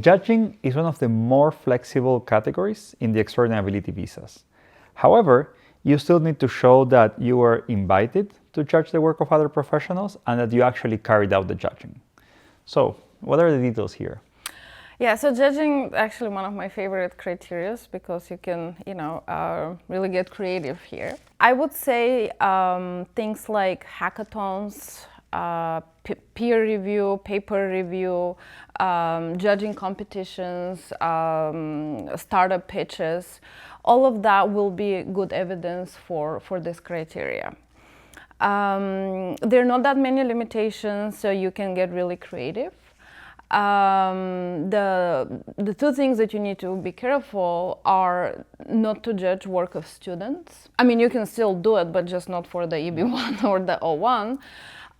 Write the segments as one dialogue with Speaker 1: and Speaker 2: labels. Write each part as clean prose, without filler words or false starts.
Speaker 1: judging is one of the more flexible categories in the extraordinary ability visas. However, you still need to show that you were invited to judge the work of other professionals and that you actually carried out the judging. So, what are the details here?
Speaker 2: Yeah, so judging is actually one of my favorite criteria because you can, really get creative here. I would say things like hackathons, peer review, paper review, judging competitions, startup pitches, all of that will be good evidence for this criteria. There are not that many limitations, so you can get really creative. The two things that you need to be careful are not to judge work of students. I mean, you can still do it, but just not for the EB1 or the O-1.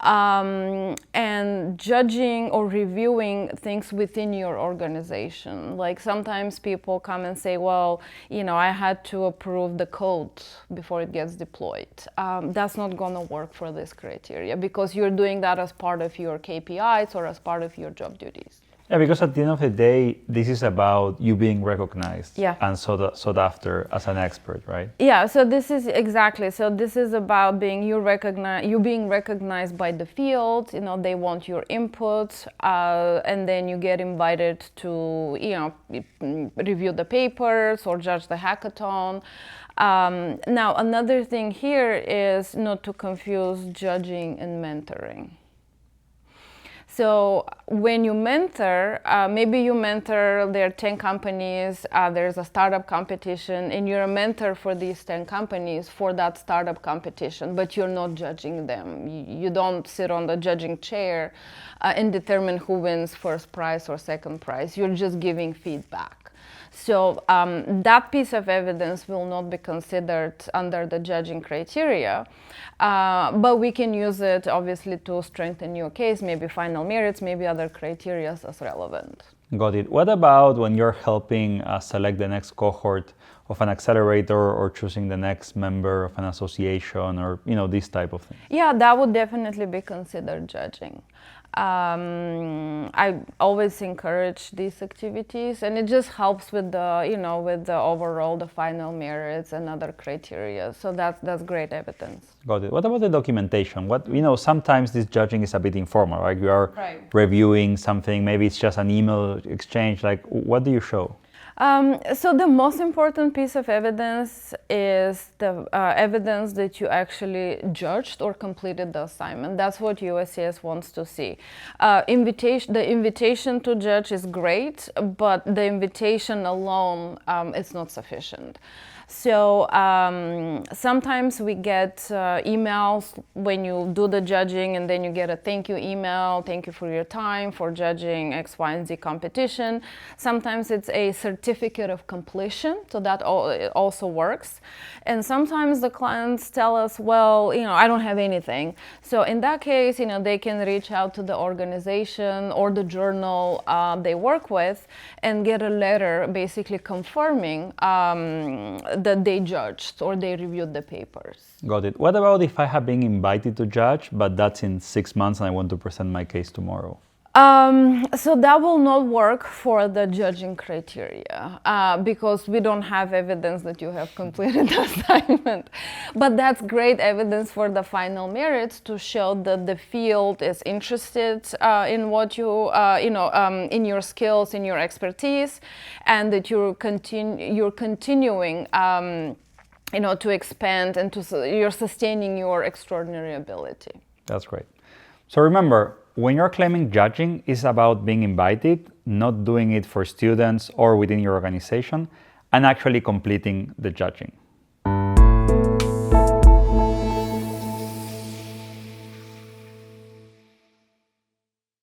Speaker 2: And judging or reviewing things within your organization. Like sometimes people come and say, well, I had to approve the code before it gets deployed. That's not going to work for this criteria because you're doing that as part of your KPIs or as part of your job duties.
Speaker 1: Yeah, because at the end of the day, this is about you being recognized and sought after as an expert, right?
Speaker 2: Yeah, so this is exactly. So this is about you being recognized by the field. They want your input, and then you get invited to, review the papers or judge the hackathon. Now, another thing here is not to confuse judging and mentoring. So when you mentor, maybe you mentor, there are 10 companies, there's a startup competition, and you're a mentor for these 10 companies for that startup competition, but you're not judging them. You don't sit on the judging chair and determine who wins first prize or second prize. You're just giving feedback. So that piece of evidence will not be considered under the judging criteria, but we can use it obviously to strengthen your case, maybe final merits, maybe other criteria as relevant.
Speaker 1: Got it. What about when you're helping select the next cohort of an accelerator or choosing the next member of an association or this type of thing?
Speaker 2: Yeah, that would definitely be considered judging. I always encourage these activities, and it just helps with the with the overall the final merits and other criteria. So that's great evidence.
Speaker 1: Got it. What about the documentation? Sometimes this judging is a bit informal, right? You are reviewing something, maybe it's just an email exchange. Like, what do you show?
Speaker 2: So the most important piece of evidence is the evidence that you actually judged or completed the assignment. That's what USCIS wants to see. The invitation to judge is great, but the invitation alone is not sufficient. So sometimes we get emails when you do the judging, and then you get a thank you email, thank you for your time for judging X, Y, and Z competition. Sometimes it's a certificate of completion, so that also works. And sometimes the clients tell us, well, I don't have anything. So in that case, they can reach out to the organization or the journal they work with and get a letter basically confirming that they judged or they reviewed the papers.
Speaker 1: Got it. What about if I have been invited to judge, but that's in 6 months and I want to present my case tomorrow?
Speaker 2: So that will not work for the judging criteria because we don't have evidence that you have completed the assignment. But that's great evidence for the final merits to show that the field is interested in what in your skills, in your expertise, and that you're continuing to expand and you're sustaining your extraordinary ability.
Speaker 1: That's great. So remember, when you're claiming judging, it's about being invited, not doing it for students or within your organization, and actually completing the judging.